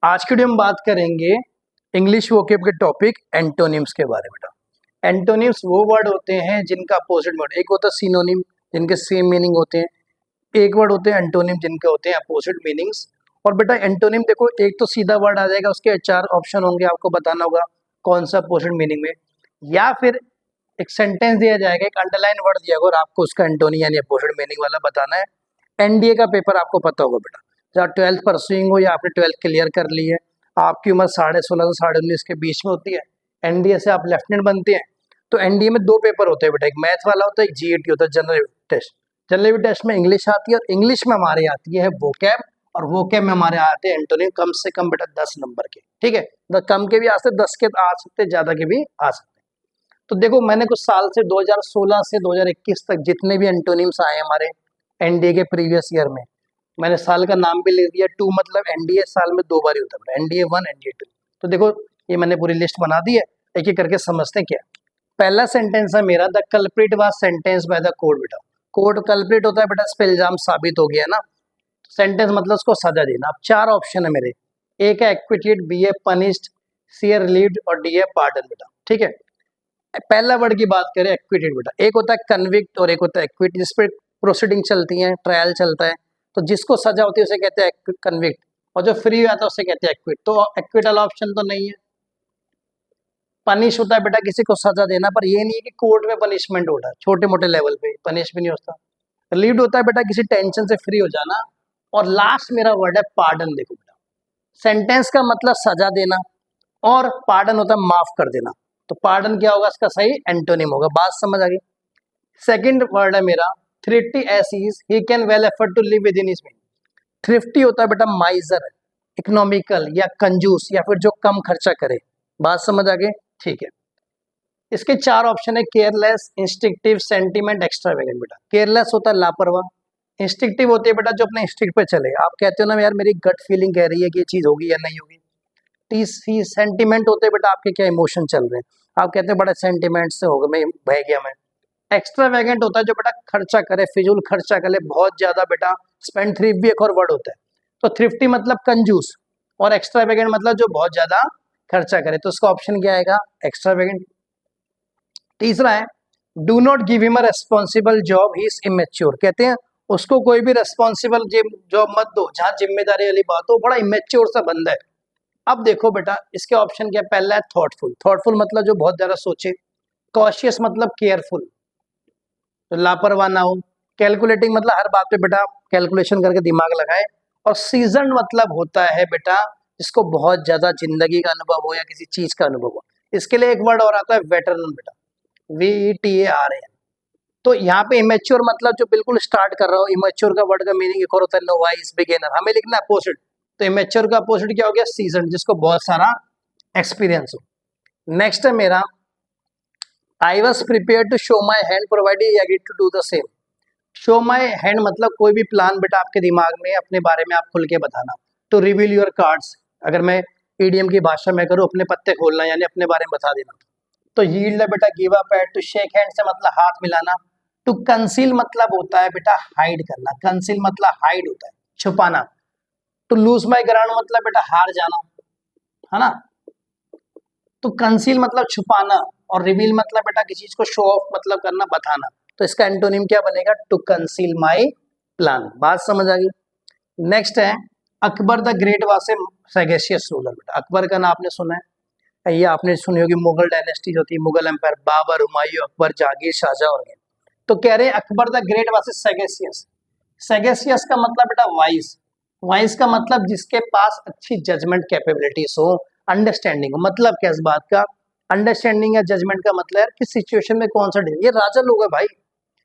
आज की वीडियो में बात करेंगे इंग्लिश वोकेब के टॉपिक एंटोनिम्स के बारे में। बेटा एंटोनिम्स वो वर्ड होते हैं जिनका अपोजिट वर्ड, एक होता है सिनोनिम जिनके सेम मीनिंग होते हैं, एक वर्ड होते हैं एंटोनिम जिनके होते हैं अपोजिट मीनिंग्स। और बेटा एंटोनिम देखो, एक तो सीधा वर्ड आ जाएगा, उसके 4 ऑप्शन होंगे, आपको बताना होगा कौन सा अपोजिट मीनिंग में, या फिर एक सेंटेंस दिया जाएगा, एक अंडरलाइन वर्ड दिया होगा और आपको उसका एंटोनिम यानी अपोजिट मीनिंग वाला बताना है। एनडीए का पेपर आपको पता होगा बेटा, चाहे 12th परसुइंग हो या आपने 12th क्लियर कर ली है, आपकी उम्र 16.5 से 19.5 के बीच में होती है, एनडीए से आप लेफ्टिनेंट बनते हैं। तो एनडीए में 2 पेपर होते हैं बेटा, एक मैथ वाला होता है, एक जीएटी होता है, जनरल टेस्ट। जनरल टेस्ट में इंग्लिश आती है और इंग्लिश में हमारे आती है वोकैब, और वोकैब में हमारे आते हैं एंटोनिम, कम से कम बेटा 10 नंबर के। ठीक है, कम के भी आ सकते, 10 के आ सकते, ज्यादा के भी आ सकते। तो देखो मैंने कुछ साल से 2016 से 2021 तक जितने भी एंटोनिम्स आए हमारे एनडीए के प्रीवियस ईयर में, मैंने साल का नाम भी लिख दिया। 2 मतलब एनडीए साल में 2 बार ही होता है, एनडीए 1 एनडीए 2। तो देखो ये मैंने पूरी लिस्ट बना दी है, एक एक करके समझते हैं क्या। पहला सेंटेंस है मेरा, the culprit was sentence by the court. बेटा कोर्ट कल्प्रिट होता है बेटा, इस पे इल्जाम साबित हो गया ना, सेंटेंस मतलब उसको सजा देना। अब 4 ऑप्शन है मेरे, एक है एक्विटेड, बी है पनिश्ड, सी है रिलीव्ड और डी है पार्डन। बेटा ठीक है, पहला वर्ड की बात करें एक्विटेड बेटा, एक होता है कन्विक्ट और एक होता है एक्विट, जिस पे प्रोसीडिंग चलती है, ट्रायल चलता है। तो जिसको सजा होती है उसे कहते हैं कन्विक्ट, और जो फ्री हुआ था उसे कहते हैं एक्विट। तो एक्विट वाला ऑप्शन तो नहीं है। पनिश होता है बेटा किसी को सजा देना, पर ये नहीं है कि कोर्ट में पनिशमेंट होता है, छोटे मोटे लेवल पे पनिश भी नहीं होता। रिलीव्ड होता है बेटा किसी टेंशन से फ्री हो जाना। और लास्ट मेरा वर्ड है पार्डन। देखो बेटा सेंटेंस का मतलब सजा देना और पार्डन होता है माफ कर देना। तो पार्डन क्या होगा, इसका सही एंटोनिम होगा। बात समझ आ गई। सेकंड वर्ड है मेरा thrifty, as is he can well afford to live within his mean. Thrifty होता है बेटा माइजर, इकोनॉमिकल या कंजूस, या फिर जो कम खर्चा करे। बात समझ आ गई, ठीक है। इसके 4 ऑप्शन है, केयरलेस, इंस्टिंक्टिव, सेंटिमेंट, एक्स्ट्रावेगेंट। बेटा केयरलेस होता है लापरवाह, इंस्टिंक्टिव होती है बेटा जो अपने इंस्टिंक्ट पे चले, आप कहते हो ना यार मेरी गट फीलिंग कह रही है कि ये चीज होगी या नहीं होगी। टी सेंटिमेंट होते हैं बेटा, आपके क्या इमोशन चल रहे हैं, आप कहते हैं बड़ा सेंटिमेंट से होगा, मैं बह गया मैं। एक्स्ट्रावेगेंट होता है जो बेटा खर्चा करे, फिजूल खर्चा करे बहुत ज्यादा बेटा, स्पेंड थ्रिफ्ट भी एक और वर्ड होता है। तो थ्रिफ्टी मतलब कंजूस और एक्स्ट्रावेगेंट मतलब जो बहुत ज्यादा खर्चा करे, तो उसका ऑप्शन क्या आएगा, एक्स्ट्रावेगेंट। तीसरा है do not give him a responsible job, he is immature. कहते हैं उसको कोई भी रेस्पॉन्सिबल जॉब मत दो जहां जिम्मेदारी वाली बात हो, बड़ा इमेच्योर सा बंदा है। अब देखो बेटा इसके ऑप्शन क्या, पहला है थॉटफुल, थॉटफुल मतलब जो बहुत ज्यादा सोचे, कॉशियस मतलब केयरफुल, तो लापरवाह ना हो, कैलकुलेटिंग मतलब हर बात पे बेटा कैलकुलेशन करके दिमाग लगाए, और सीजन मतलब होता है बेटा जिसको बहुत ज्यादा जिंदगी का अनुभव हो या किसी चीज का अनुभव हो। इसके लिए एक वर्ड और आता है वेटरन बेटा, VETARN। तो यहाँ पे इमेच्योर मतलब जो बिल्कुल स्टार्ट कर रहा हो, इमेच्योर का वर्ड का मीनिंग एक और होता है नोवाइस, बिगिनर, हमें लिखना अपोजिट। तो इमेच्योर का अपोजिट क्या हो गया, सीजन, जिसको बहुत सारा एक्सपीरियंस हो। नेक्स्ट है मेरा I was prepare to show my hand provided he agreed to do the same. Show my hand मतलब कोई भी प्लान बेटा आपके दिमाग में अपने बारे में आप खुल के बताना। टू रिवील योर कार्ड्स, अगर मैं ईडीएम की भाषा में करूँ, अपने पत्ते खोलना यानी अपने बारे में बता देना। तो यील्ड है बेटा give up at, to shake hand से मतलब हाथ मिलाना। टू कंसील मतलब होता है बेटा हाइड करना, कंसील मतलब हाइड होता है छुपाना। टू लूज माई ग्राउंड मतलब बेटा हार जाना, है ना। तो कंसील मतलब छुपाना और रिवील मतलब बेटा किसी चीज को शो ऑफ मतलब करना, बताना। तो इसका एंटोनिम क्या बनेगा, टू कंसील माई प्लान। बात समझ आ गई। नेक्स्ट है Akbar the great was a sagacious ruler. बेटा अकबर का नाम आपने सुना है, ये आपने सुनी होगी, मुगल डायनेस्टी जो थी, मुगल एम्पायर, बाबर, हुमायूं, अकबर, जहांगीर, शाहजहां और गए। तो कह रहे हैं Akbar the great was a sagacious. Sagacious का मतलब बेटा वाइज, वाइज का मतलब जिसके पास अच्छी जजमेंट कैपेबिलिटीज हो, अंडरस्टैंडिंग हो। मतलब क्या इस बात का, अंडरस्टैंडिंग या जजमेंट का मतलब है किस सिचुएशन में कौन सा डिसीजन, ये राजा लोग है भाई,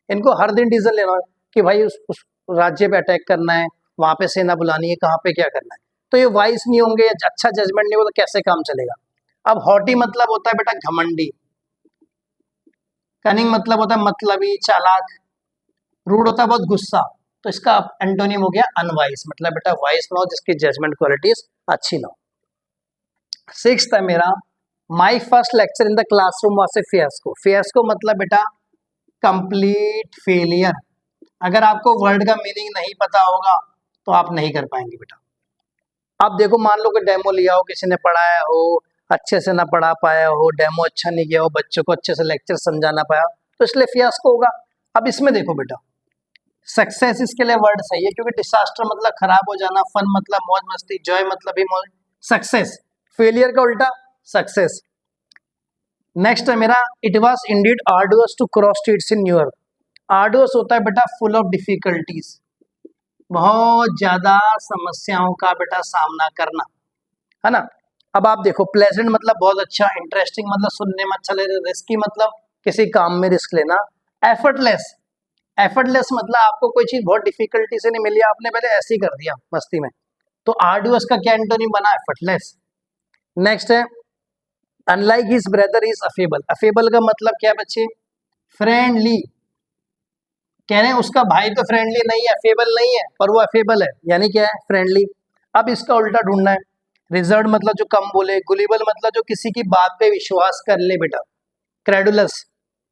इनको हर दिन डिसीजन लेना है कि भाई उस राज्य पे अटैक करना है, वहां पे सेना बुलानी है, कहाँ पे क्या करना है। तो ये वाइज नहीं होंगे या अच्छा जजमेंट नहीं होगा तो कैसे काम चलेगा। अब हॉटी मतलब होता है बेटा घमंडी, कनिंग मतलब होता है मतलबी, चालाक, रूड होता है बहुत गुस्सा। तो इसका एंटोनिम हो गया अनवाइज, मतलब बेटा वाइज ना हो जिसकी जजमेंट क्वालिटीज अच्छी ना हो। सिक्स्थ है मेरा my first lecture in the classroom was a fiasco. Fiasco मतलब बेटा कंप्लीट फेलियर। अगर आपको वर्ड का मीनिंग नहीं पता होगा तो आप नहीं कर पाएंगे बेटा। अब देखो मान लो कि डेमो लिया हो, किसी ने पढ़ाया हो, अच्छे से ना पढ़ा पाया हो, डेमो अच्छा नहीं किया हो, बच्चों को अच्छे से लेक्चर समझा ना पाया, तो इसलिए फियास्को होगा। अब इसमें देखो बेटा, सक्सेस इसके लिए वर्ड सही है, क्योंकि डिसास्टर मतलब खराब हो जाना, फन मतलब मौज मस्ती, जॉय मतलब ही मौज, सक्सेस। फेलियर का उल्टा सक्सेस। नेक्स्ट है मेरा, it was indeed arduous to cross streets in New York. Arduous होता है बेटा फुल ऑफ डिफिकल्टीज, बहुत ज्यादा समस्याओं का बेटा सामना करना, है ना। अब आप देखो, प्लेजेंट मतलब बहुत अच्छा, इंटरेस्टिंग मतलब सुनने में अच्छा लगे, रिस्की मतलब किसी काम में रिस्क लेना, एफर्टलेस, एफर्टलेस मतलब आपको कोई चीज बहुत डिफिकल्टी से नहीं मिली, आपने पहले ऐसे ही कर दिया मस्ती में, तो आर्डुअस का क्या एंटोनिम बना, एफर्टलेस। नेक्स्ट है, unlike his brother is affable. Affable का मतलब क्या बच्चे, फ्रेंडली। कह रहे हैं उसका भाई तो फ्रेंडली नहीं है, अफेबल नहीं है, पर वो अफेबल है, यानी क्या है, फ्रेंडली। अब इसका उल्टा ढूंढना है, रिजर्व मतलब जो कम बोले, गुलिबल मतलब जो किसी की बात पे विश्वास कर ले बेटा, क्रेडुलस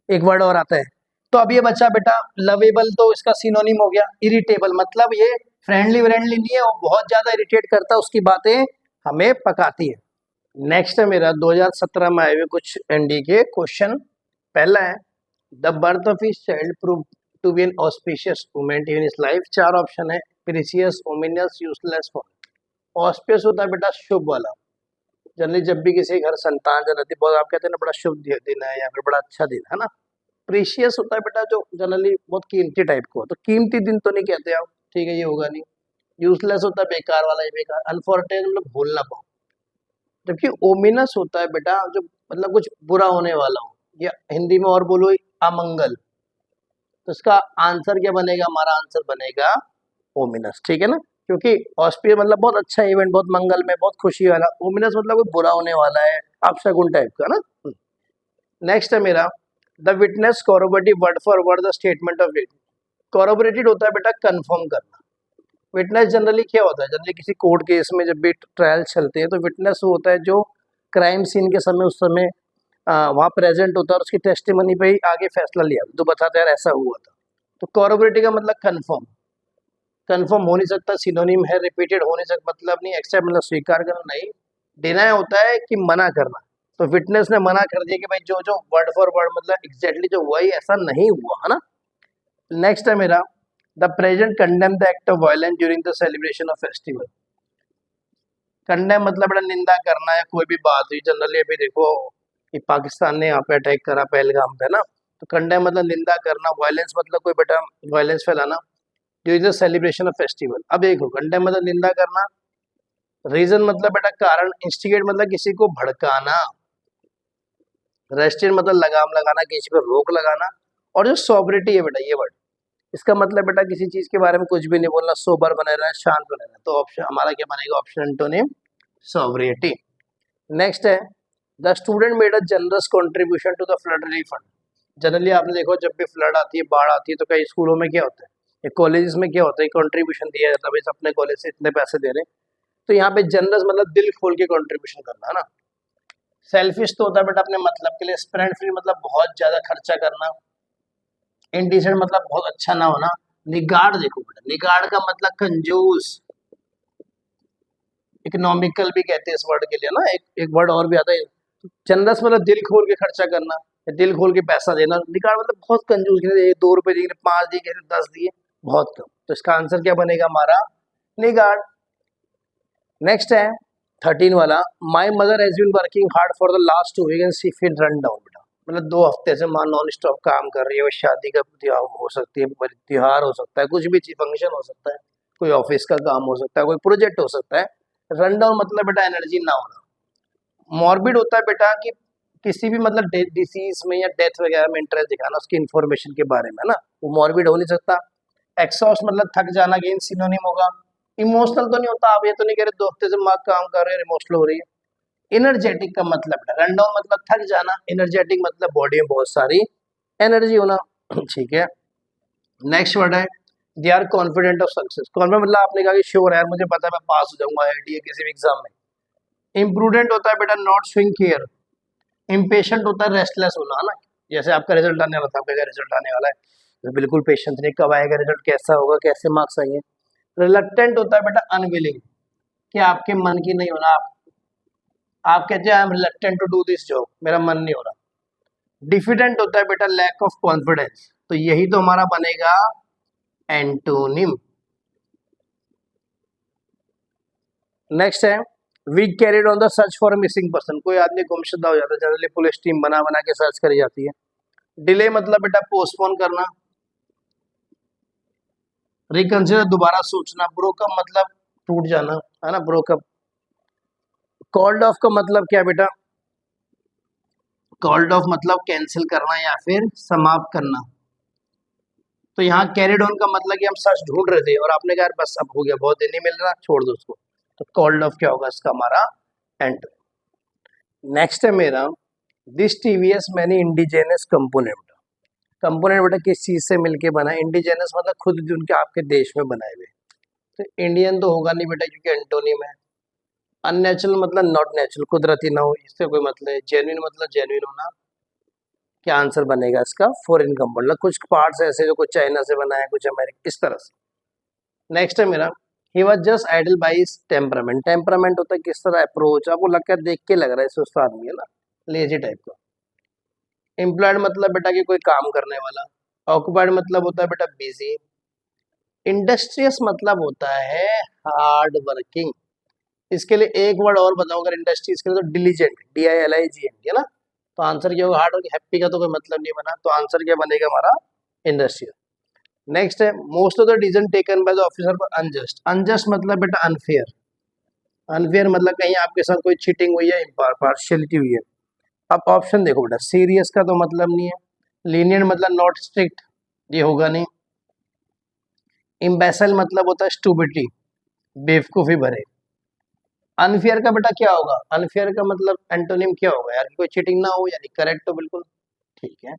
एक वर्ड और आता है। तो अब ये बच्चा बेटा लवेबल, तो इसका सिनोनिम हो गया इरिटेबल, मतलब ये फ्रेंडली व्रेंडली नहीं है, वो बहुत ज्यादा इरिटेट करता है, उसकी बातें हमें पकाती है। नेक्स्ट है मेरा 2017 में आए हुए कुछ एनडी के क्वेश्चन। पहला है, the birth of his child prove to be an auspicious moment in his life. चार ऑप्शन है, प्रीसियस, ओमिनियस, यूजलेस। ऑस्पिशियस होता है बेटा शुभ वाला, जनरली जब भी किसी घर संतान जन्मती, बहुत आप कहते हैं ना बड़ा शुभ दिन है या फिर बड़ा अच्छा दिन है ना। प्रीशियस होता है बेटा जो जनरली बहुत कीमती टाइप को, तो कीमती दिन तो नहीं कहते आप, ठीक है, ये होगा नहीं। यूजलेस होता है बेकार वाला, ये बेकार, अनफॉर्चुनेट मतलब भूल ना पाओ। जबकि ओमिनस होता है बेटा जो मतलब कुछ बुरा होने वाला हो, या हिंदी में और बोलो अमंगल, तो इसका आंसर क्या बनेगा, हमारा आंसर बनेगा ओमिनस, ठीक है ना। क्योंकि ऑस्पियर मतलब बहुत अच्छा इवेंट, बहुत मंगल में, बहुत खुशी वाला, ओमिनस मतलब कोई बुरा होने वाला है, अपशगुन टाइप का ना। नेक्स्ट है मेरा, the witness corroborative word for word the statement of date. Corroborated होता है बेटा कंफर्म करना। विटनेस जनरली क्या होता है, जनरली किसी कोर्ट केस में जब भी ट्रायल चलते हैं तो विटनेस होता है जो क्राइम सीन के समय उस समय वहाँ प्रेजेंट होता है और उसकी टेस्टिमनी पे ही आगे फैसला लिया, तो बताते यार ऐसा हुआ था। तो कॉरोबरेटिव का मतलब कंफर्म, कंफर्म हो नहीं सकता, सिनोनिम है, रिपीटेड होने से मतलब नहीं, एक्सेप्ट मतलब स्वीकार करना नहीं, डिनाई होता है कि मना करना। तो विटनेस ने मना कर दिया कि भाई जो जो वर्ड फॉर वर्ड मतलब एग्जैक्टली जो हुआ ही ऐसा नहीं हुआ, है ना। नेक्स्ट है मेरा, the present condemn the act of violence during the celebration of festival. Condemn मतलब बेटा निंदा करना है, कोई भी बात हुई, जनरली अभी देखो कि पाकिस्तान ने यहाँ पे अटैक करा पहलगाम पे ना, तो कंडेम मतलब निंदा करना, वायलेंस मतलब कोई बेटा वायलेंस फैलाना during the celebration of festival. अब देखो कंडेम मतलब निंदा करना, रीजन मतलब बेटा कारण, इंस्टिगेट मतलब किसी को भड़काना, रेस्ट्रेन मतलब लगाम लगाना, किसी पर रोक लगाना, और जो सोबरिटी है बेटा ये वर्ड, इसका मतलब बेटा किसी चीज के बारे में कुछ भी नहीं बोलना, सोबर बने रहना, शांत बने रहना। तो ऑप्शन हमारा क्या बनेगा, ऑप्शन एंटोनिम सोबरिटी। नेक्स्ट है, the student made a generous contribution to the flood relief fund. Generally आपने देखो जब भी फ्लड आती है, बाढ़ आती है, तो कई स्कूलों में क्या होता है, कॉलेजेस में क्या होता है, कंट्रीब्यूशन दिया जाता है, भाई अपने कॉलेज से इतने पैसे दे रहे हैं। तो यहाँ पे जनरस मतलब दिल खोल के कंट्रीब्यूशन करना, है ना। सेल्फिश तो होता है बेटा अपने मतलब के लिए, स्पेंड फ्री मतलब बहुत ज्यादा खर्चा करना, इनडिसेंट मतलब बहुत अच्छा ना होना, निगाड़ देखो बेटा, निगाड़ का मतलब कंजूस, इकोनॉमिकल भी कहते हैं इस वर्ड के लिए ना, एक वर्ड और भी आता है, जनरस मतलब दिल खोल के खर्चा करना, दिल खोल के पैसा देना, निगाड़ मतलब बहुत कंजूस, किसी 2 रुपए दिए, 5 दिए, किसी 10 दिए, बहुत कम। तो इसका आंसर क्या बनेगा हमारा, निगाड़। नेक्स्ट है 13 वाला, my mother has been working hard for the last 2 week and she feel run down. बेटा मतलब 2 हफ्ते से माँ नॉन स्टॉप काम कर रही है, वो शादी का त्योहार हो सकती है, त्योहार हो सकता है, कुछ भी चीज फंक्शन हो सकता है, कोई ऑफिस का काम हो सकता है, कोई प्रोजेक्ट हो सकता है। रन डाउन मतलब बेटा एनर्जी ना होना। मॉर्बिड होता है बेटा कि किसी भी मतलब डिसीज में या डेथ वगैरह में इंटरेस्ट दिखाना, उसकी इन्फॉर्मेशन के बारे में ना, वो मॉर्बिड हो नहीं सकता। एक्सॉस्ट मतलब थक जाना, गेन सिनोनिम होगा। इमोशनल तो नहीं होता, आप ये तो नहीं कह रहे 2 हफ्ते से माँ काम कर रहे हैं इमोशनल हो रही है। एनर्जेटिक का मतलब रन डाउन मतलब थक जाना, एनर्जेटिक मतलब बॉडी में बहुत सारी एनर्जी होना ठीक है। नेक्स्ट वर्ड है, they are confident of success. Confident मतलब आपने कहा कि श्योर है, मुझे पता है मैं पास हो जाऊंगा आईआईटी किसी भी एग्जाम में। इम्प्रूडेंट होता है बेटा नॉट शोइंग केयर। इम्पेशेंट होता है रेस्टलेस होना, है ना। जैसे आपका रिजल्ट आने वाला था, आपका रिजल्ट आने वाला है, तो बिल्कुल पेशेंट नहीं, कब आएगा रिजल्ट, कैसा होगा, कैसे मार्क्स आएंगे। रिलक्टेंट होता है बेटा अनविलिंग। कि आपके मन की नहीं होना, आप कहते हैं I am reluctant to do this job, मेरा मन नहीं हो रहा। डिफिडेंट होता है बेटा लैक ऑफ कॉन्फिडेंस, तो यही तो हमारा बनेगा एंटोनिम। नेक्स्ट है we carried on the search for missing person, कोई आदमी गुमशुदा हो जाता है, जनरली पुलिस टीम बना बना के सर्च करी जाती है। डिले मतलब बेटा पोस्टपोन करना। रिकंसिडर दोबारा सोचना। ब्रोकअप मतलब टूट जाना, है ना, ब्रोकअप। कॉल्ड ऑफ का मतलब क्या बेटा, कॉल्ड ऑफ मतलब कैंसिल करना या फिर समाप्त करना। तो यहाँ कैरिड ऑन का मतलब कि हम सर्च ढूंढ रहे थे और आपने कहा बस अब हो गया, बहुत दिन नहीं मिल रहा, छोड़ दो उसको। तो कॉल्ड ऑफ क्या होगा इसका हमारा एंड। नेक्स्ट है मेरा this TVS many indigenous component. Component बेटा किस चीज से मिलके बना, इंडिजेनस मतलब खुद उनके आपके देश में बनाए हुए। तो इंडियन तो होगा नहीं बेटा क्योंकि एंटोनिम है। अननेचुरल मतलब नॉट नेचुरल, कुदरती ना हो, इससे कोई मतलब है। जेन्युइन मतलब जेन्युइन होना। क्या आंसर बनेगा इसका, फॉरेन कंपोनेंट, मतलब कुछ पार्ट्स ऐसे जो कुछ चाइना से बना है, कुछ अमेरिका, इस तरह से। नेक्स्ट है मेरा he was just idle by his temperament. Temperament होता है किस तरह अप्रोच, आपको लगता है देख के लग रहा है सुस्त आदमी है ना, लेजी टाइप का। एम्प्लॉयड मतलब बेटा कि कोई काम करने वाला। ऑक्युपाइड मतलब होता है बेटा बिजी। इंडस्ट्रियस मतलब होता है हार्ड वर्किंग। इसके लिए एक वर्ड और बताओ अगर इंडस्ट्रीज के लिए, तो डिलीजेंट, DILIGENT, है ना। तो आंसर क्या होगा, हार्ड वर्किंग। हैप्पी का तो कोई मतलब नहीं बना, तो आंसर क्या बनेगा हमारा इंडस्ट्रियल। नेक्स्ट है most of the decision taken by the officer for unjust. Unjust मतलब बेटा अनफेयर। अनफेयर मतलब कहीं आपके साथ कोई चीटिंग हुई है, पार्शियलिटी हुई है। अब ऑप्शन देखो बेटा, सीरियस का तो मतलब नहीं है। लीनियंट मतलब नॉट स्ट्रिक्ट, ये होगा नहीं। इम्बेसल मतलब होता है स्टूपिडिटी, बेवकूफी भरे। अनफेयर का बेटा क्या होगा, अनफेयर का मतलब एंटोनिम क्या होगा यार, कोई चीटिंग ना हो, यानी करेक्ट तो बिल्कुल ठीक है।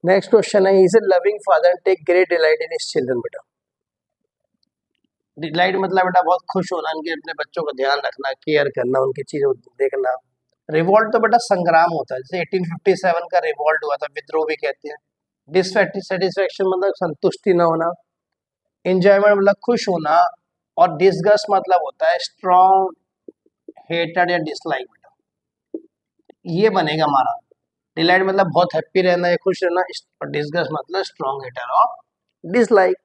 नेक्स्ट क्वेश्चन है is a loving father take great delight in his children. बेटा डिलाइट मतलब बेटा बहुत खुश होना, उनके अपने बच्चों का ध्यान रखना, केयर करना, उनकी चीजों देखना। रिवॉल्ट तो बेटा संग्राम होता है, जैसे 1857 का रिवॉल्ट हुआ था, विद्रोह भी कहते हैं। डिससेटिस्फेक्शन मतलब संतुष्टि न होना। इंजॉयमेंट मतलब खुश होना। और डिसगस्ट मतलब होता है स्ट्रॉन्ग हेटेड या डिसलाइक। बेटा ये बनेगा हमारा। डिलाइट मतलब बहुत हैप्पी रहना या खुश रहना, और डिसगस्ट मतलब स्ट्रॉन्ग हेटर और डिसलाइक।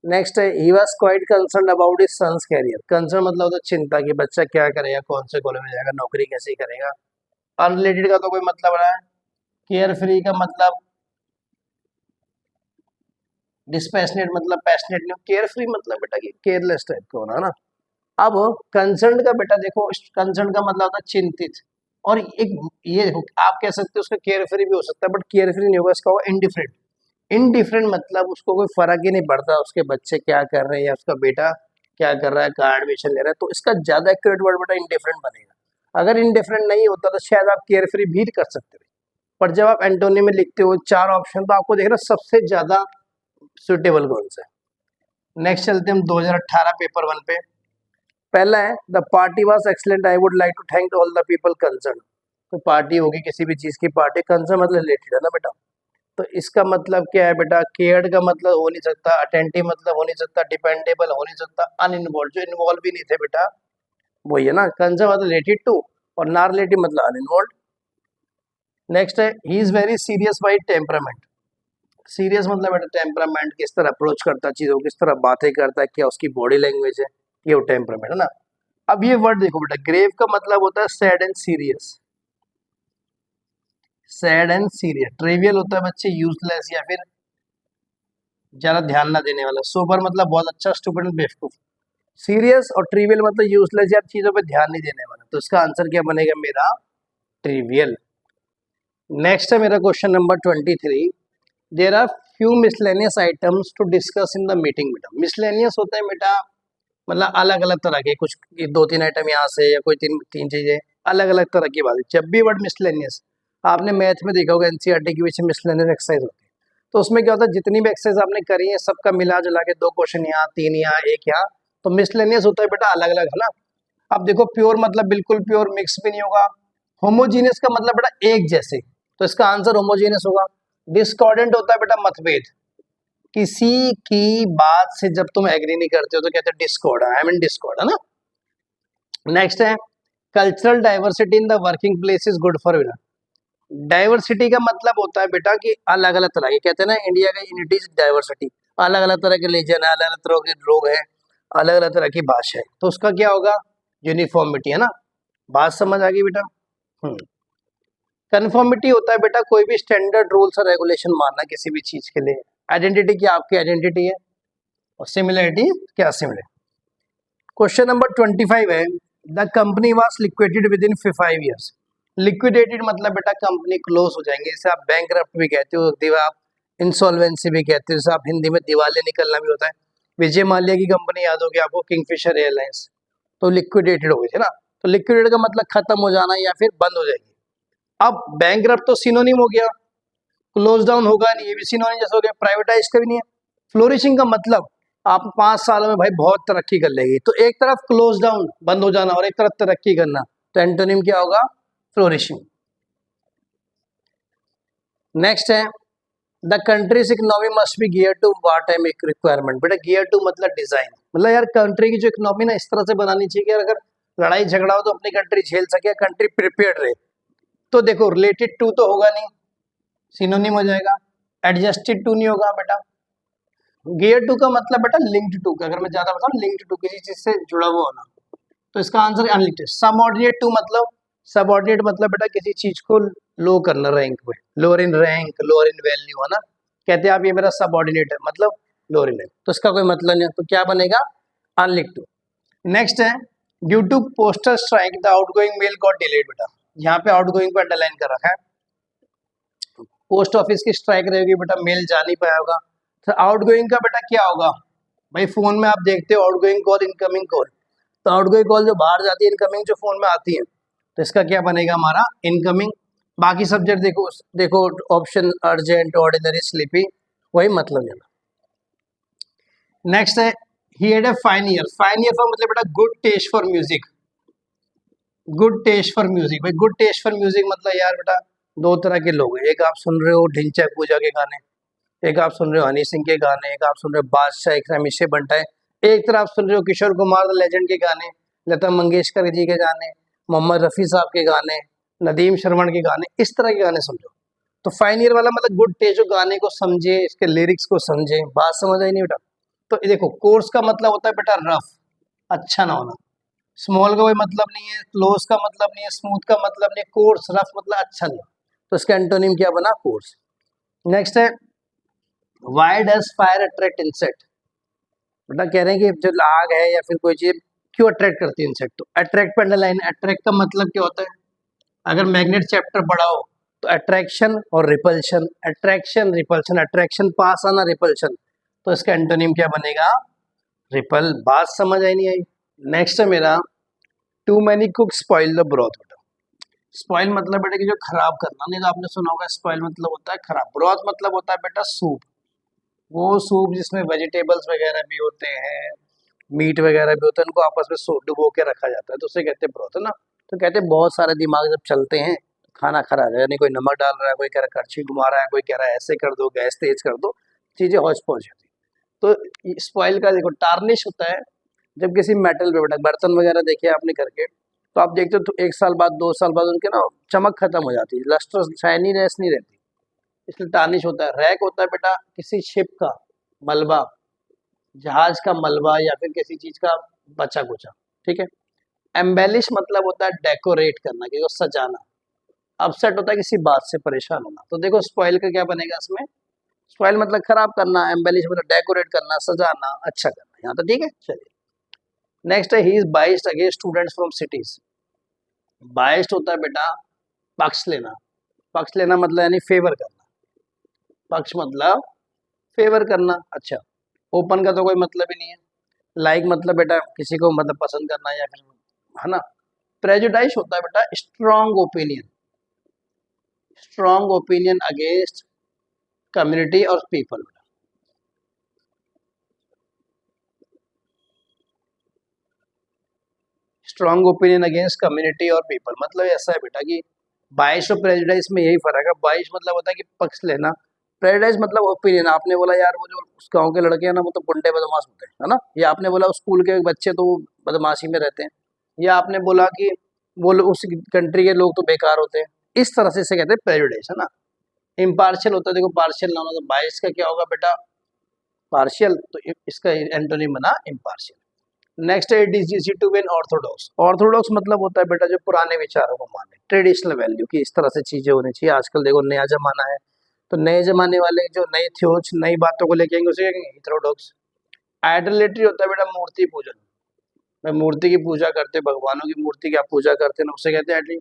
नेक्स्ट है he was quite concern about his son's career. Concern मतलब होता है चिंता की बच्चा क्या करेगा, कौन से कॉलेज में जाएगा, नौकरी कैसे करेगा। अनरिलेटेड का तो कोई मतलब रहा है। केयर फ्री का मतलब डिस्पैशनेट मतलब पैशनेट नहीं, केयर फ्री मतलब बेटा कि केयरलेस टाइप का होना ना। अब कंसर्न का बेटा देखो, कंसर्न का मतलब होता है चिंतित। और एक ये देखो आप कह सकते हो उसका केयर फ्री भी हो सकता है, बट केयर फ्री नहीं होगा, इसका होगा इनडिफरेंट। इनडिफरेंट मतलब उसको कोई फर्क ही नहीं पड़ता उसके बच्चे क्या कर रहे हैं या उसका बेटा क्या कर रहा है, कहाँ एडमिशन ले रहा है, तो इसका ज्यादा एक्यूरेट वर्ड बेटा इनडिफरेंट बनेगा। अगर इनडिफरेंट नहीं होता तो शायद आप केयर फ्री भी कर सकते थे, पर जब आप एंटोनी में लिखते हो चार ऑप्शन, तो आपको देखना सबसे ज्यादा सुटेबल कौन सा है। नेक्स्ट चलते हम 2018 पेपर वन पे। पहला है the party was excellent, I would like to thank all the people concern. तो पार्टी होगी किसी भी चीज की पार्टी, कंसर्न मतलब रिलेटेड है ना बेटा। तो इसका मतलब क्या है बेटा, केयर्ड का मतलब हो नहीं सकता, अटेंटिव मतलब हो नहीं सकता, डिपेंडेबल हो नहीं सकता, अनइन्वॉल्व जो इन्वॉल्व भी नहीं थे बेटा वही है ना। कंसर्न मतलब रिलेटेड टू, और ना रिलेटिव मतलब अनइन्वॉल्व। नेक्स्ट है he is very serious by temperament. Serious मतलब बेटा टेम्परामेंट, किस तरह अप्रोच करता है चीजों, किस तरह बातें करता है, क्या उसकी बॉडी लैंग्वेज है, ये वो टेम्परामेंट है ना। अब ये वर्ड देखो बेटा, ग्रेव का मतलब होता है sad and serious, sad and serious. Trivial होता है बच्चे यूजलेस या फिर ज्यादा ध्यान ना देने वाला। सोबर मतलब बहुत अच्छा, स्टूपिड बेवकूफ। सीरियस और ट्रिवियल मतलब यूजलेस या चीजों पे ध्यान नहीं देने वाला। तो इसका आंसर क्या बनेगा मेरा, ट्रिवियल। नेक्स्ट है मेरा question number 23। There are few miscellaneous items to discuss in the meeting. बेटा मिसलेनियस होता है बेटा मतलब अलग अलग तरह के, कुछ दो तीन आइटम यहाँ से या कोई तीन तीन चीजें अलग अलग तरह की बात। जब भी वर्ड मिसलेनियस आपने मैथ में देखा होगा, एनसीईआरटी के पीछे मिसलेनियस एक्सरसाइज होती है, तो उसमें क्या होता है जितनी भी एक्सरसाइज आपने करी है सबका मिला जुला के दो क्वेश्चन यहाँ, तीन यहाँ, एक यहाँ, तो मिसलेनियस होता है बेटा अलग अलग, है ना। अब देखो प्योर मतलब बिल्कुल प्योर, मिक्स भी नहीं होगा। होमोजीनियस का मतलब बेटा एक जैसे, तो इसका आंसर होमोजीनियस होगा। डिस्कॉर्डेंट होता है बेटा मतभेद, किसी की बात से जब तुम एग्री नहीं करते हो तो कहते हैं डिस्कॉर्ड, आई मीन डिस्कॉर्ड, है ना। नेक्स्ट है cultural diversity in the working place is good for. Diversity का मतलब होता है बेटा कि अलग अलग तरह के, कहते हैं ना इंडिया का यूनिटी इज डाइवर्सिटी, अलग अलग तरह के रिलीजन है, अलग अलग तरह के लोग हैं, अलग अलग तरह की भाषा है, तो उसका क्या होगा, यूनिफॉर्मिटी, है ना। बात समझ आ गई बेटा। कन्फॉर्मिटी होता है बेटा कोई भी स्टैंडर्ड रूल्स और रेगुलेशन मानना किसी भी चीज के लिए। आइडेंटिटी क्या आपकी आइडेंटिटी है, और सिमिलरिटी क्या सिमिलर। क्वेश्चन नंबर 25 है the company was liquidated with in 5 years. Liquidated मतलब बेटा कंपनी क्लोज हो जाएंगे, जैसे आप बैंकरप्ट भी कहते हो, आप इंसॉल्वेंसी भी कहते हो, जैसे आप हिंदी में दिवालिया निकलना भी होता है। विजय माल्या की कंपनी याद होगी आपको, किंगफिशर एयरलाइंस, तो लिक्विडेटेड हो गई थी ना। तो लिक्विडेटेड का मतलब खत्म हो जाना या फिर बंद हो जाएगी। अब बैंकरप्ट तो सिनोनिम हो गया, क्लोज डाउन होगा नहीं, ये भी सिनोनिम जैसे हो गया, प्राइवेटाइज का भी नहीं है। फ्लोरिशिंग का मतलब आप 5 सालों में भाई बहुत तरक्की कर लेगी, तो एक तरफ क्लोज डाउन बंद हो जाना और एक तरफ तरक्की करना, तो एंटोनिम क्या होगा, फ्लोरिशिंग। नेक्स्ट है the country's economy must be gear to what time requirement. बेटा गियर टू मतलब डिजाइन, मतलब यार कंट्री की जो इकोनॉमी ना इस तरह से बनानी चाहिए कि अगर लड़ाई झगड़ा हो तो अपनी कंट्री झेल सके, कंट्री प्रिपेयर्ड रहे। तो देखो रिलेटेड टू तो होगा नहीं, सिनोनिम हो जाएगा। एडजस्टेड टू नहीं होगा बेटा। गियर टू का मतलब बेटा लिंक्ड टू का, अगर मैं ज्यादा बताऊं लिंक्ड टू किसी चीज से जुड़ा हुआ होना, तो इसका आंसर अनलिंक्ड। सबऑर्डिनेट टू मतलब, सबऑर्डिनेट मतलब बेटा किसी चीज को लो करना रैंक में, lower in rank, lower in value, है ना। कहते हैं आप ये मेरा सबऑर्डिनेट है, मतलब लोअर इन है, तो इसका कोई मतलब नहीं है, तो क्या बनेगा, अनलिंक्ड टू। नेक्स्ट है due to postal strike the outgoing mail got delayed. बेटा यहाँ पे आउटगोइंग पे अंडरलाइन कर रखा है, पोस्ट ऑफिस की स्ट्राइक रहेगी बेटा, मेल जा नहीं पाया होगा। तो आउटगोइंग का बेटा क्या होगा, भाई फोन में आप देखते हो आउटगोइंग कॉल इनकमिंग कॉल, तो आउटगोइंग कॉल जो बाहर जाती है, इनकमिंग जो फोन में आती है, तो इसका क्या बनेगा हमारा, इनकमिंग। बाकी सब्जेक्ट देखो देखो ऑप्शन अर्जेंट, ऑर्डिनरी, स्लीपी, वही मतलब लेना। नेक्स्ट है he had a fine ear. Fine ear का मतलब बेटा good taste for music, good taste for music. भाई गुड टेस्ट फॉर म्यूजिक मतलब यार बेटा दो तरह के लोग हैं, एक आप सुन रहे हो ढिंचैक पूजा के गाने, एक आप सुन रहे हो हनी सिंह के गाने, एक आप सुन रहे हो बादशाह, एक रमेश बंटा है, एक तरफ आप सुन रहे हो किशोर कुमार द लेजेंड के गाने, लता मंगेशकर जी के गाने, मोहम्मद रफ़ी साहब के गाने, नदीम श्रवण के गाने, इस तरह के गाने सुन रहे हो। तो फाइन ईयर वाला मतलब गुड टेस्ट, जो गाने को समझे, इसके लिरिक्स को समझे। बात समझ आई नहीं बेटा। तो ये देखो कोर्स का मतलब होता है बेटा रफ, अच्छा ना होना। स्मॉल का कोई मतलब नहीं है, क्लोज का मतलब नहीं है, स्मूथ का मतलब नहीं है, कोर्स रफ मतलब अच्छा नहीं। तो इसका एंटोनिम क्या बना, कोर्स। नेक्स्ट है why does fire attract insect. बेटा कह रहे हैं कि जो आग है या फिर कोई चीज क्यों अट्रैक्ट करती है इंसेक्ट, तो अट्रैक्ट पे अंडरलाइन। अट्रैक्ट का मतलब क्या होता है, अगर मैग्नेट चैप्टर पढ़ाओ तो अट्रैक्शन और रिपल्शन, अट्रैक्शन रिपल्शन, अट्रैक्शन पास आना, रिपल्शन, तो इसका एंटोनिम क्या बनेगा, रिपल। बात समझ आई नहीं आई। नेक्स्ट है मेरा too many cook spoil the broth. बेटा स्पॉइल मतलब बेटा कि जो खराब करना, नहीं तो आपने सुना होगा स्पॉइल मतलब होता है खराब, ब्रॉथ मतलब होता है बेटा सूप, वो सूप जिसमें वेजिटेबल्स वगैरह भी होते हैं, मीट वगैरह भी होता है, उनको आपस में डुबो के रखा जाता है, तो उसे कहते हैं ब्रॉथ, है ना। तो कहते हैं बहुत सारे दिमाग जब चलते हैं तो खाना खराब है, यानी कोई नमक डाल रहा है, कोई कह रहा है कड़छी घुमा रहा है, कोई कह रहा है ऐसे कर दो, गैस तेज कर दो, चीजें हौच पौच जाती। तो स्पॉइल का देखो टार्निश होता है जब किसी मेटल पे, बेटा बर्तन वगैरह देखे आपने करके, तो आप देखते हो तो 1 साल बाद 2 साल बाद उनके ना चमक खत्म हो जाती है, लस्टर शाइनीनेस नहीं रहती, इसलिए टार्निश होता है। रैक होता है बेटा किसी शिप का मलबा, जहाज का मलबा या फिर किसी चीज का बचा कुचा, ठीक है। एम्बेलिश मतलब होता है डेकोरेट करना, किसी को सजाना। अपसेट होता है किसी बात से परेशान होना। तो देखो स्पॉइल का क्या बनेगा इसमें, स्पॉइल मतलब खराब करना, एम्बेलिश मतलब डेकोरेट करना, सजाना, अच्छा करना। यहाँ तो ठीक है, चलिए। नेक्स्ट है he is biased against students from cities. Biased होता है बेटा पक्ष लेना, पक्ष लेना मतलब यानी फेवर करना, पक्ष मतलब फेवर करना, अच्छा। ओपन का तो कोई मतलब ही नहीं है। लाइक मतलब बेटा किसी को मतलब पसंद करना या फिर, है ना। प्रेजुडाइज होता है बेटा strong opinion, strong opinion against community और people. Strong opinion against community और पीपल मतलब ऐसा है बेटा कि बाइस और प्रेजुडाइज में यही फर्क है। बाइस मतलब होता है कि पक्ष लेना, प्रेजुडिस मतलब ओपिनियन, आपने बोला यार वो जो उस गांव के लड़के हैं ना वो तो गुंडे बदमाश होते हैं, है ना, या आपने बोला उस स्कूल के बच्चे तो वो बदमाशी में रहते हैं, या आपने बोला कि उस कंट्री के लोग तो बेकार होते हैं। इस तरह से इसे कहते हैं प्रेजुडिस, है ना। इम्पार्शियल होता है, देखो पार्शियल ना होना तो बायस का क्या होगा बेटा, पार्शियल, तो इसका एंटोनिम बना इम्पार्शियल। नेक्स्ट है DGC to bin orthodox. Orthodox मतलब होता है बेटा जो पुराने विचारों को माने, ट्रेडिशनल वैल्यू की इस तरह से चीजें होनी चाहिए। आजकल देखो नया जमाना है, तो नए जमाने वाले जो नई थ्योच नई बातों को लेके आएंगे उसे कहेंगे हेटेरोडॉक्स। आइडोलेट्री होता है बेटा मूर्ति पूजन, मैं मूर्ति की पूजा करते, भगवानों की मूर्ति की आप पूजा करते हैं, उसे कहते हैं आइडोलेट्री।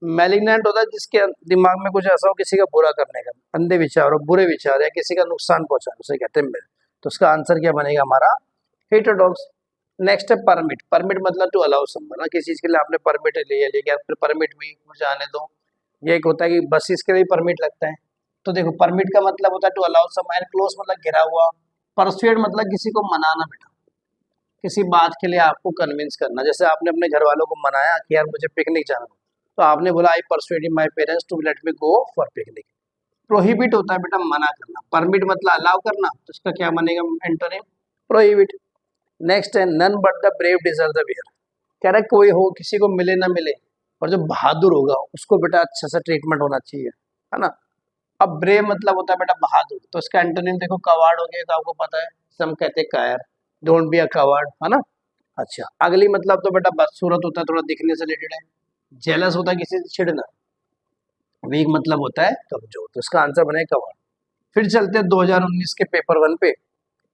मैलिग्नेंट होता है जिसके दिमाग में कुछ ऐसा हो किसी का बुरा करने का, अंधे विचार हो, बुरे विचार या किसी का नुकसान पहुंचाना, उसे कहते हैं मेल। तो उसका आंसर क्या बनेगा हमारा, हेटेरोडॉक्स। नेक्स्ट है परमिट। परमिट मतलब टू अलाउ समवन, किसी चीज के लिए आपने परमिट लिया, लेकिन फिर परमिट भी मुझे आने दो। ये एक होता है कि बसेस के लिए परमिट लगता है, तो देखो परमिट का मतलब होता है टू अलाउ समवन, क्लोज मतलब घिरा हुआ, परसुएड मतलब किसी को मनाना बेटा, किसी बात के लिए आपको कन्विंस करना। जैसे आपने अपने घर वालों को मनाया कि यार मुझे पिकनिक जाना, तो आपने बोला I persuaded my parents to let me go for picnic. Prohibit होता है बेटा मना करना, परमिट मतलब अलाउ करना, तो इसका क्या बनेगा एंटोनिम, प्रोहिबिट। नेक्स्ट है none but the brave deserve the wear. कह रहा है कोई हो किसी को मिले ना मिले, और जो बहादुर होगा उसको बेटा अच्छा सा ट्रीटमेंट होना चाहिए, है ना। अब ब्रेव मतलब होता है बेटा बहादुर, तो इसका एंटोनिम देखो कवार्ड हो गया, तो आपको पता है सम कहते हैं कायर, डोंट बी अ कवार्ड, है ना। अच्छा अगली मतलब तो बेटा बदसूरत होता है, थोड़ा दिखने से रिलेटेड है। जेलस होता है किसी से चिढ़ना। वीक मतलब होता है कमजोर, तो इसका आंसर बनेगा कवार्ड। फिर चलते हैं 2019 के पेपर 1 पे।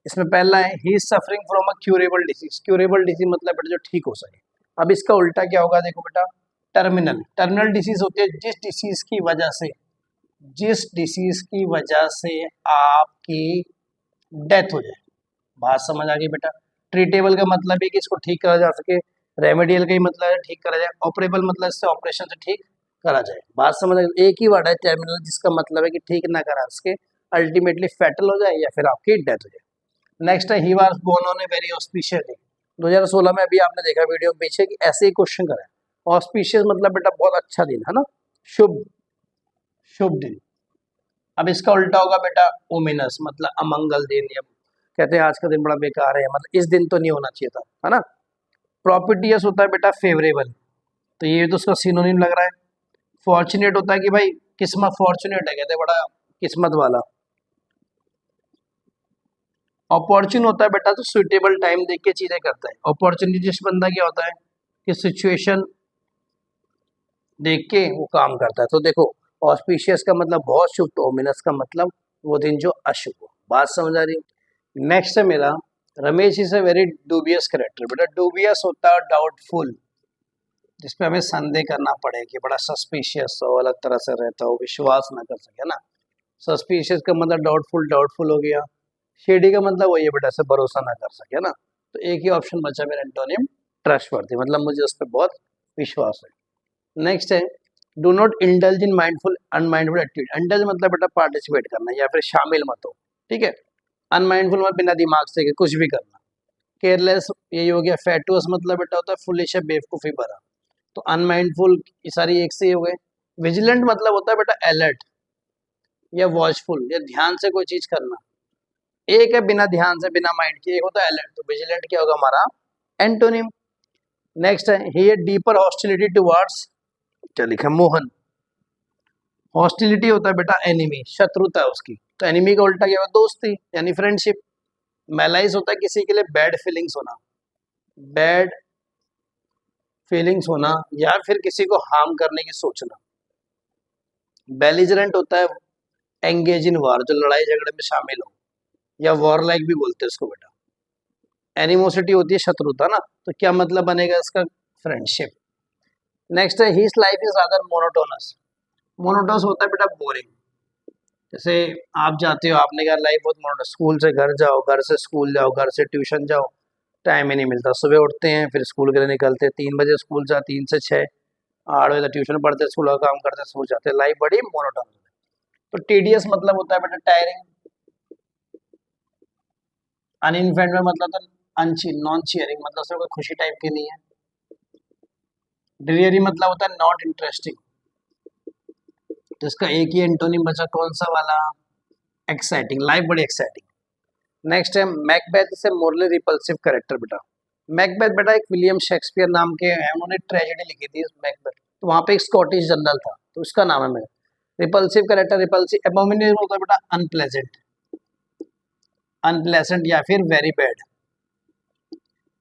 इसमें पहला है he is suffering from a curable disease. Curable disease मतलब बेटा जो ठीक हो सके। अब इसका उल्टा क्या होगा देखो बेटा, टर्मिनल। टर्मिनल डिसीज होती है जिस डिसीज की वजह से आपकी डेथ हो जाए। बात समझ आ गई बेटा। ट्रीटेबल का मतलब है कि इसको ठीक करा जा सके, रेमेडियल का ही मतलब है ठीक करा जाए, ऑपरेबल मतलब इससे ऑपरेशन से ठीक करा जाए। बात समझ आ गई। एक ही वर्ड है टर्मिनल जिसका मतलब है कि ठीक ना करा सके, अल्टीमेटली फैटल हो जाए या फिर आपकी डेथ हो जाए। नेक्स्ट है he was born on a very auspicious day. 2016 में अभी आपने देखा वीडियो में पीछे कि ऐसे ही क्वेश्चन करा है। ऑस्पिशियस मतलब बेटा बहुत अच्छा दिन, है ना, शुभ, शुभ दिन। अब इसका उल्टा होगा बेटा ओमिनस मतलब अमंगल दिन, या कहते हैं आज का दिन बड़ा बेकार है, मतलब इस दिन तो नहीं होना चाहिए था, है ना। प्रॉपिटियस होता है बेटा फेवरेबल, तो ये तो उसका सिनोनिम लग रहा है। फॉर्चुनेट होता है कि भाई किस्मत, फॉर्चुनेट है कहते हैं बड़ा किस्मत वाला। अपॉर्चुन होता है बेटा तो सुइटेबल टाइम देख के चीजें करता है। अपॉर्चुनिटिस्ट बंदा क्या होता है कि सिचुएशन देख के वो काम करता है। तो देखो ऑस्पिशियस का मतलब बहुत शुभ, तो ओमिनस का मतलब वो दिन जो अशुभ हो। बात समझ आ रही। नेक्स्ट है मेरा, Ramesh is a very dubious character. बेटा डूबियस होता है डाउटफुल, जिसपे हमें संदेह करना पड़े कि बड़ा सस्पिशियस हो, अलग तरह से रहता हो, विश्वास ना कर सके, ना। सस्पिशियस का मतलब डाउटफुल, डाउटफुल हो गया। शेडी का मतलब वही है बेटा से भरोसा ना कर सके, ना। तो एक ही ऑप्शन बचा मेरा एंटोनिम ट्रस्टवर्दी, मतलब मुझे उस पर बहुत विश्वास है। नेक्स्ट है do not indulge in mindful unmindful activity. Indulge मतलब बेटा पार्टिसिपेट करना या फिर शामिल मत हो, ठीक है। अनमाइंडफुल मतलब बिना दिमाग से कुछ भी करना। केयरलेस यही हो गया। फैटुअस मतलब बेटा होता है फुलिश है, बेवकूफी भरा। तो अनमाइंडफुल ये सारी एक से ही हो गए। विजिलेंट मतलब होता है बेटा अलर्ट या वॉचफुल या ध्यान से कोई चीज करना। एक है बिना ध्यान से बिना माइंड के, एक होता है अलर्ट। तो विजिलेंट क्या होगा हमारा एंटोनिम। नेक्स्ट है ही डीपर हॉस्टिलिटी टुवर्ड्स, क्या लिखा मोहन। हॉस्टिलिटी होता है बेटा एनिमी, शत्रुता है उसकी, तो एनिमी का उल्टा क्या होगा दोस्ती यानी फ्रेंडशिप। मैलाइज होता है किसी के लिए बैड फीलिंग्स होना, बैड फीलिंग्स होना या फिर किसी को हार्म करने की सोचना। बेलिजरेंट होता है एंगेज इन वार, जो लड़ाई झगड़े में शामिल हो, या वॉर लाइक भी बोलते हैं इसको बेटा। एनिमोसिटी होती है शत्रुता, ना, तो क्या मतलब बनेगा इसका फ्रेंडशिप। नेक्स्ट है his life is rather monotonous. Monotonous होता है बेटा बोरिंग। जैसे आप जाते हो, आपने कहा लाइफ बहुत मोनोटोनस, स्कूल से घर जाओ, घर से स्कूल जाओ, घर से ट्यूशन जाओ, टाइम ही नहीं मिलता। सुबह उठते हैं फिर स्कूल के लिए निकलते हैं, 3 बजे स्कूल जा, 3 से 6, 8 बजे ट्यूशन पढ़ते, स्कूल का काम करते, सो जाते। लाइफ बड़ी मोनोटोनस। तो टीडीएस मतलब होता है बेटा टायरिंग। अनइन्फेंट में मतलब तो नॉन चीयरिंग मतलब उसमें कोई खुशी टाइप की नहीं है। ड्रियरी मतलब होता है नॉट इंटरेस्टिंग। तो इसका एक ही एंटोनिम बचा, कौन सा वाला, एक्साइटिंग, लाइफ बड़ी एक्साइटिंग। नेक्स्ट है Macbeth is a morally repulsive character बेटा। मैकबेथ बेटा एक विलियम शेक्सपियर नाम के हैं, उन्होंने ट्रेजेडी लिखी थी मैकबेथ। तो वहां पे एक स्कॉटिश जनरल था, तो उसका नाम है मेरा। रिपल्सिव कैरेक्टर, रिपल्सिव एबोमिनेबल होता है बेटा अनप्लेजेंट, अनप्लेजेंट या फिर वेरी बैड।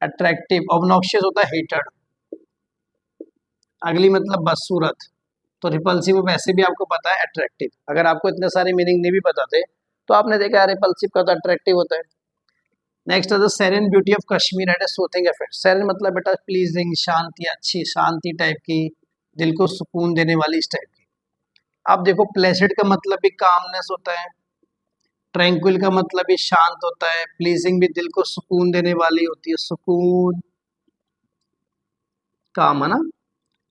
अट्रैक्टिव, ऑब्नॉक्शियस होता है हेटेड। अगली मतलब बदसूरत। तो रिपल्सिव वैसे भी आपको पता है अट्रैक्टिव। अगर आपको इतने सारे मीनिंग नहीं भी पता थे तो आपने देखा है रिपल्सिव का तो अट्रैक्टिव होता है। नेक्स्ट है the serene beauty of Kashmir at a soothing effect. Serene मतलब बेटा प्लीजिंग, शांति, अच्छी शांति टाइप की, दिल को सुकून देने वाली इस टाइप की। आप देखो प्लेजेंट का मतलब भी कामनेस होता है, ट्रैंक्विल का मतलब भी शांत होता है, प्लीजिंग भी दिल को सुकून देने वाली होती है, सुकून, काम, है ना।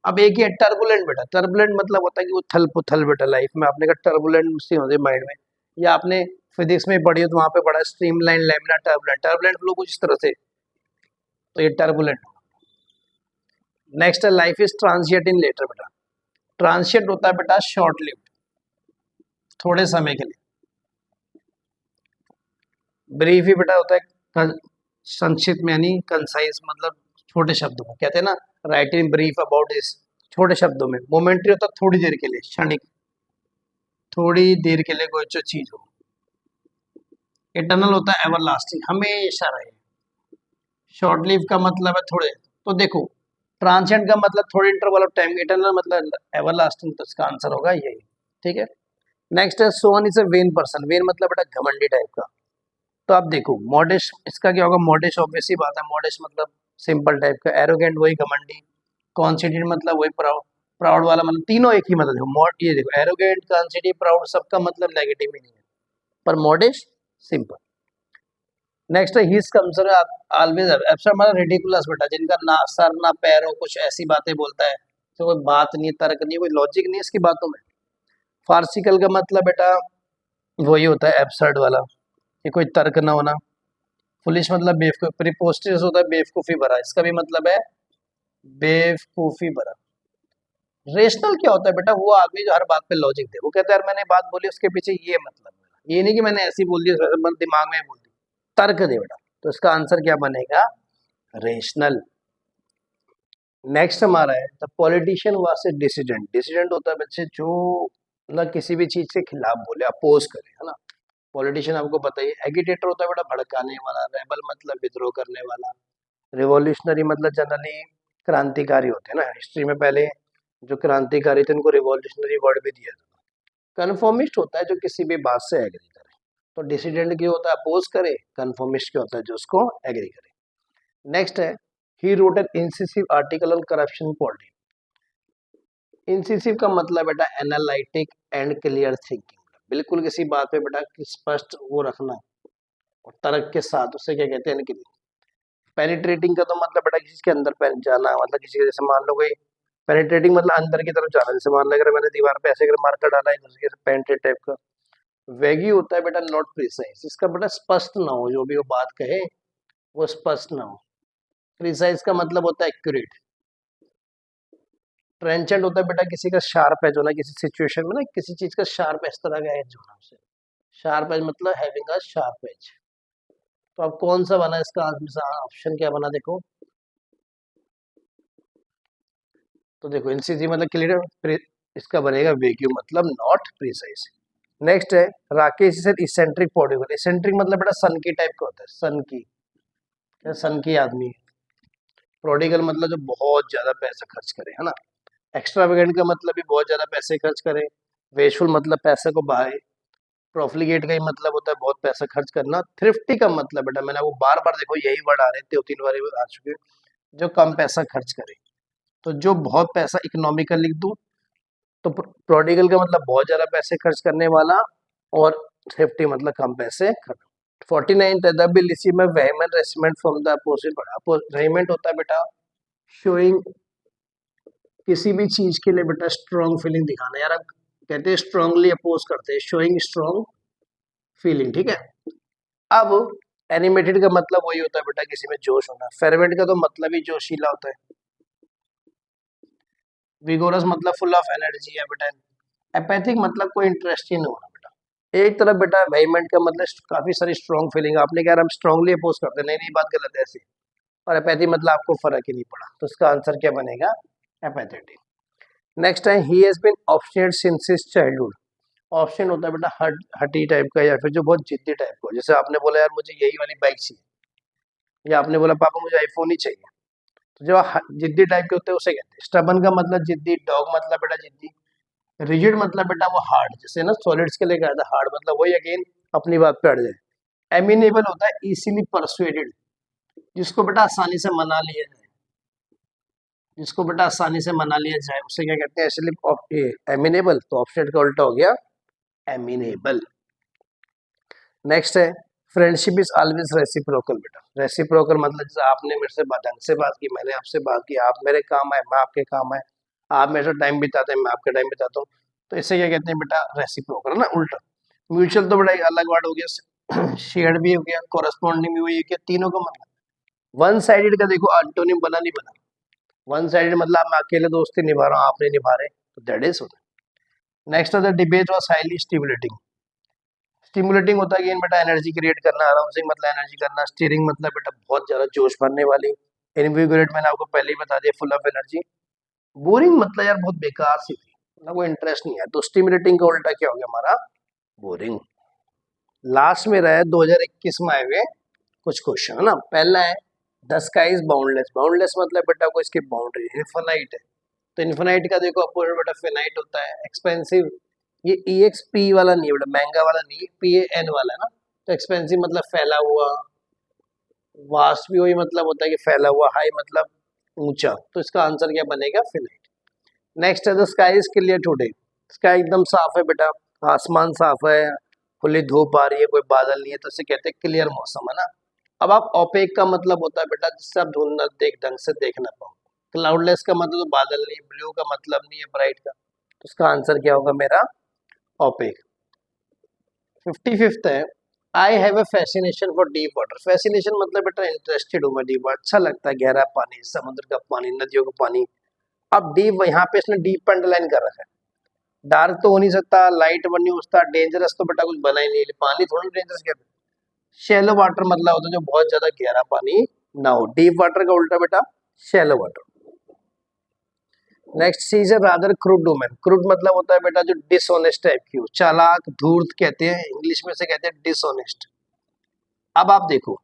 अब एक ही है टर्बुलेंट बेटा। टर्बुलेंट मतलब होता है कि उथल पुथल बेटा लाइफ में। आपने कहा टर्बुलेंट सी होती है माइंड में, या आपने फिजिक्स में पढ़ी हो तो वहां पे पढ़ा streamline, laminar, turbulent. Turbulent flow कुछ इस तरह से, तो ये टर्बुलेंट। नेक्स्ट है life is transient in later बेटा। ट्रांसिएंट होता है बेटा शॉर्ट लिव्ड, थोड़े समय के लिए। ब्रीफ ही बेटा होता है संक्षिप्त में, यानी कंसाइज, मतलब छोटे शब्दों में। कहते हैं ना right in brief about this, छोटे शब्दों में। मोमेंट्री होता है थोड़ी देर के लिए, क्षणिक, थोड़ी देर के लिए कोई जो चीज हो। इटर्नल होता है एवरलास्टिंग, हमेशा रहे। शॉर्ट लिव का मतलब है थोड़े। तो देखो ट्रांसिएंट का मतलब थोड़े इंटरवल ऑफ टाइम, इटर्नल मतलब एवरलास्टिंग, तो इसका आंसर होगा यही। ठीक है। नेक्स्ट है son is a vain person. Vain मतलब बेटा घमंडी टाइप का। तो आप देखो मॉडेस्ट, इसका क्या होगा, मॉडेस्ट ऑब्वियस ही बात है, मॉडेस्ट मतलब सिंपल टाइप का। एरोगेंट वही घमंडी, कॉन्सिडेंट मतलब वही प्राउड, प्राउड वाला मतलब, तीनों एक ही मतलब। देखो ये देखो एरोगेंट, कॉन्सिडेंट, प्राउड सबका मतलब नेगेटिव ही नहीं है, पर मॉडेस्ट सिंपल। नेक्स्ट है he is considered always absurd, मतलब रिडिकुलस बेटा, जिनका ना सर ना पैर हो, कुछ ऐसी बातें बोलता है तो कोई बात नहीं, तर्क नहीं, कोई लॉजिक नहीं इसकी बातों में। फार्सिकल का मतलब बेटा वही होता है एब्सर्ड वाला, कि कोई तर्क ना होना। फुलिश मतलब बेवकूफ, प्रीपोस्टरस होता है बेवकूफी भरा, इसका भी मतलब है बेवकूफी भरा। रेशनल क्या होता है बेटा, वो आदमी जो हर बात पे लॉजिक दे, वो कहता है यार मैंने बात बोली उसके पीछे ये मतलब है। ये नहीं कि मैंने ऐसी बोल दी दिमाग में बोल दी, तर्क दे बेटा। तो इसका आंसर क्या बनेगा, रेशनल। नेक्स्ट हमारा है द पॉलिटिशियन वर्सेस डिसीडेंट। डिसीडेंट होता है बच्चे जो मतलब किसी भी चीज के खिलाफ बोले, अपोज करे, है ना। पॉलिटिशियन आपको पता ही है। एगिटेटर होता है बेटा भड़काने वाला, रेबल मतलब विद्रोह करने वाला, रिवॉल्यूशनरी मतलब जनरली क्रांतिकारी होते हैं ना। हिस्ट्री में पहले जो क्रांतिकारी थे उनको रिवॉल्यूशनरी वर्ड भी दिया था। कन्फर्मिस्ट होता है जो किसी भी बात से एग्री करे। तो डिसीडेंट क्या होता है, अपोज करे। कन्फर्मिस्ट क्या होता है, जो उसको एग्री करे। नेक्स्ट है he wrote an incisive article on corruption politics. Incisive का मतलब बेटा एनालिटिक एंड क्लियर थिंकिंग, बिल्कुल किसी बात पे बेटा स्पष्ट वो रखना और तर्क के साथ, उसे क्या कहते हैं, पेनिट्रेटिंग का तो मतलब बेटा किसी के अंदर जाना, मतलब किसी के, जैसे मान लो कोई पेनिट्रेटिंग मतलब अंदर की तरफ जाना। जैसे मान लो अगर मैंने दीवार पे ऐसे मार्कर डाला है दूसरे के पेनिट्रेट टाइप का। वेगी होता है बेटा नॉट प्रिसाइज, इसका बेटा स्पष्ट ना हो, जो भी वो बात कहे वो स्पष्ट ना हो। प्रिसाइज का मतलब होता है एक्यूरेट। ट्रेंचेंट होता है बेटा किसी का शार्प एज होना, किसी सिचुएशन में ना किसी चीज का शार्प इस तरह का एज होना उसे। शार्प एज मतलब हैविंग अ शार्प एज। तो अब कौन सा बना इसका ऑप्शन, क्या बना देखो। तो देखो इंसिसिव मतलब क्लियर, इसका बनेगा वेग्यू मतलब नॉट प्रिसाइज। नेक्स्ट है Rakesh is eccentric prodigal. Eccentric मतलब बेटा सन की टाइप का होता है, सन की, क्या सन की आदमी है। प्रोडिगल मतलब जो बहुत ज्यादा पैसा खर्च करे, है ना। एक्स्ट्रावेगेंट का मतलब भी बहुत ज्यादा पैसे खर्च करे। वेस्टफुल मतलब पैसे को बहाए। प्रोफ्लिगेट का ही मतलब होता है बहुत पैसा खर्च करना। थ्रिफ्टी का मतलब बेटा, मैंने वो बार बार देखो यही वर्ड आ रहे थे, 2-3 बार आ चुके हैं, जो कम पैसा खर्च करे। तो जो बहुत पैसा इकोनॉमिकल लिख दूं, तो प्रोडिगल का मतलब बहुत ज्यादा पैसे खर्च करने वाला, और थ्रिफ्टी मतलब कम पैसे खर्च। 49 द बिल रिसीव में वेहमेंट रेस्टमेंट फ्रॉम द अपोजिट बेटा। वेहमेंट होता है बेटा शोइंग, किसी भी चीज के लिए बेटा स्ट्रॉन्ग फीलिंग दिखाना। यार हम कहते हैं स्ट्रांगली अपोज करते हैं, शोइंग स्ट्रॉन्ग फीलिंग, ठीक है। अब एनिमेटेड का मतलब वही होता है बेटा किसी में जोश होना। फेरवेंट का तो मतलब ही जोशीला होता है। विगोरस मतलब फुल ऑफ एनर्जी है बेटा। एपैथिक मतलब कोई इंटरेस्ट ही नहीं होना बेटा। एक तरफ बेटा वेहीमेंट का मतलब काफी सारी स्ट्रॉन्ग फीलिंग, आपने कहा हम स्ट्रांगली अपोज करते हैं, नहीं नहीं बात गलत है ऐसी। और एपैथी मतलब आपको फर्क ही नहीं पड़ा, तो इसका आंसर क्या बनेगा? एपैथेटिक। नेक्स्ट है he has been obstinate since his childhood. Option होता है बेटा हटी टाइप का या फिर जो बहुत जिद्दी टाइप का, जैसे आपने बोला यार मुझे यही वाली बाइक चाहिए, या आपने बोला पापा मुझे आईफोन ही चाहिए। तो जो जिद्दी टाइप के होते हैं उसे कहते हैं स्टबन का मतलब जिद्दी, डॉग मतलब बेटा जिद्दी, रिजिड मतलब बेटा वो हार्ड, जैसे ना सॉलिड्स के लिए कहा था हार्ड मतलब वही अगेन अपनी बात पे अड़ जाए। एमिनेबल होता है इजीली परसुएडेड, जिसको बेटा आसानी से मना लिया जाए, जिसको बेटा आसानी से मना लिया जाए उसे क्या कहते हैं? इसलिए एमिनेबल, तो ऑप्शन का उल्टा हो गया एमिनेबल। नेक्स्ट है फ्रेंडशिप इज ऑलवेज रेसिप्रोकल। बेटा रेसिप्रोकल मतलब जैसे आपने मेरे से ढंग से बात की, मैंने आपसे बात की, आप मेरे काम आए मैं आपके काम आए, आप मेरे से टाइम बिताते हैं मैं आपके टाइम बिताता हूँ, तो इसे क्या कहते हैं बेटा? रेसिप्रोकल है ना, उल्टा। म्यूचुअल तो बड़ा एक अलग वर्ड हो गया, शेयर्ड भी हो गया, कोरस्पॉन्डिंग भी हुई है, तीनों का मतलब। वन साइडेड का देखो एंटोनिम बना नहीं बना, वन साइडेड मतलब मैं अकेले दोस्ती निभा रहा हूँ आप नहीं निभा रहे, तो दैट इज होता है। Next the debate was highly stimulating. Stimulating होता है कि बेटा एनर्जी क्रिएट करना, अराउंसिंग मतलब एनर्जी करना, स्टीयरिंग मतलब बेटा बहुत ज्यादा जोश भरने वाली, इनविगोरेट मैंने आपको पहले ही बता दिया फुल ऑफ एनर्जी। बोरिंग मतलब यार बहुत बेकार सी थी, मतलब कोई इंटरेस्ट नहीं है, तो स्टिमुलेटिंग का उल्टा क्या हो गया हमारा? बोरिंग। लास्ट में रहे 2021 में आए हुए कुछ क्वेश्चन है ना। पहला है the sky is boundless. Boundless मतलब बेटा कोई इसकी बाउंड्री इनफिनाइट है, तो इनफिनाइट का देखो अपोजिट बेटा फिनाइट होता है। एक्सपेंसिव, ये ई एक्स पी वाला नहीं है बेटा, महंगा वाला नहीं, पी ए एन वाला है ना। तो एक्सपेंसिव मतलब फैला हुआ, वास्ट भी वही मतलब होता है कि फैला हुआ, हाई मतलब ऊंचा, तो इसका आंसर क्या बनेगा? फिनाइट। नेक्स्ट है the sky is clear today. Sky एकदम साफ है बेटा, आसमान साफ है, खुली धूप आ रही है, कोई बादल नहीं है, तो इसे कहते हैं क्लियर मौसम है ना। अब आप ओपेक का मतलब होता है बेटा जिससे आप धुंध देख ढंग से देख ना पाओ। क्लाउडलेस का मतलब तो बादल नहीं, ब्लू का मतलब नहीं है ब्राइट का, तो इसका आंसर क्या होगा मेरा? ओपेक। 55th है I have a fascination for deep water. Fascination मतलब बेटा इंटरेस्टेड हूँ मैं डीप वाटर, अच्छा लगता है गहरा पानी, समुद्र का पानी, नदियों का पानी। अब डीप यहाँ पे इसने डीप अंडरलाइन कर रखा है, डार्क तो हो नहीं सकता, लाइट बन नहीं हो सकता, डेंजरस तो बेटा कुछ बना ही नहीं, पानी थोड़ा डेंजरस कहते हैं। शैलो वाटर मतलब होता है जो बहुत ज्यादा गहरा पानी ना हो, डीप वाटर का उल्टा बेटा shallow water. Next she is a rather crude woman. Crude मतलब होता है बेटा जो डिसऑनेस्ट टाइप की हो, चालाक, धूर्त कहते हैं, इंग्लिश में से कहते हैं डिसऑनेस्ट। अब आप देखो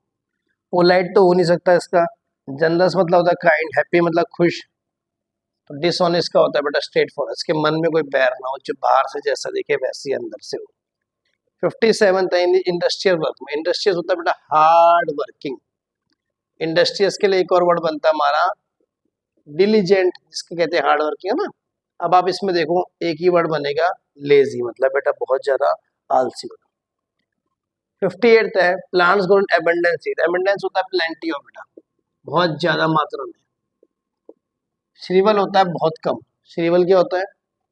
पोलाइट तो हो नहीं सकता इसका, जनरस मतलब होता है काइंड, हैप्पी मतलब खुश, तो डिसऑनेस्ट का होता है बेटा स्ट्रेट फॉरवर्ड, इसके मन में कोई बैर ना हो, जो बाहर से जैसा दिखे वैसे ही अंदर से हो। 57 है इंडस्ट्रियल वर्क में। इंडस्ट्रियल होता है बेटा हार्ड वर्किंग, इंडस्ट्रियस के लिए एक और वर्ड बनता है हमारा डिलीजेंट, जिसके कहते हैं हार्ड वर्किंग है ना। अब आप इसमें देखो एक ही वर्ड बनेगा लेजी, मतलब बेटा बहुत ज्यादा आलसी होता। 58 है plants grow in abundance. Abundance होता है प्लेंटी ऑफ बेटा, बहुत ज्यादा मात्रा में। श्रीवल होता है बहुत कम, श्रीवल क्या होता है?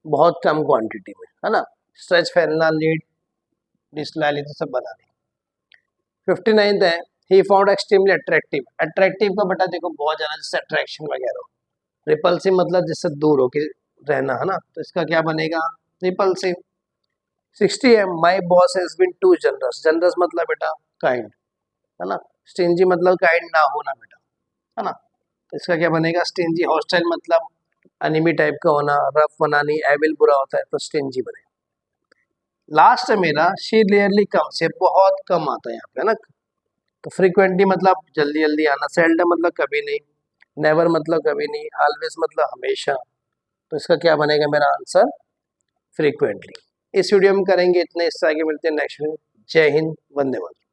बहुत कम क्वांटिटी में है ना। स्ट्रेच फैलना, लीड, डिसलाइल तो सब बना दें। 59 है he found extremely attractive. Attractive का बेटा देखो बहुत ज्यादा, जैसे अट्रैक्शन वगैरह हो। रिपल्सिव मतलब जिससे दूर होके रहना है ना, तो इसका क्या बनेगा? रिपल्सिव। 60 है my boss has been too generous. Generous मतलब बेटा काइंड है ना। स्टिंजी मतलब काइंड ना होना बेटा है ना, तो इसका क्या बनेगा? स्टिंजी। हॉस्टाइल मतलब अनिमी टाइप का होना, रफ बनानी, एविल बुरा होता है, तो स्टिंजी बनेगा। लास्ट है मेरा शी रेयरली कम, से बहुत कम आता है यहाँ पे है ना। तो फ्रीक्वेंटली मतलब जल्दी जल्दी आना, सेल्डम मतलब कभी नहीं, नेवर मतलब कभी नहीं, ऑलवेज मतलब हमेशा, तो इसका क्या बनेगा मेरा आंसर? फ्रीक्वेंटली। इस वीडियो में करेंगे इतने, इससे आगे मिलते हैं नेक्स्ट वीडियो। जय हिंद, वंदे मातरम।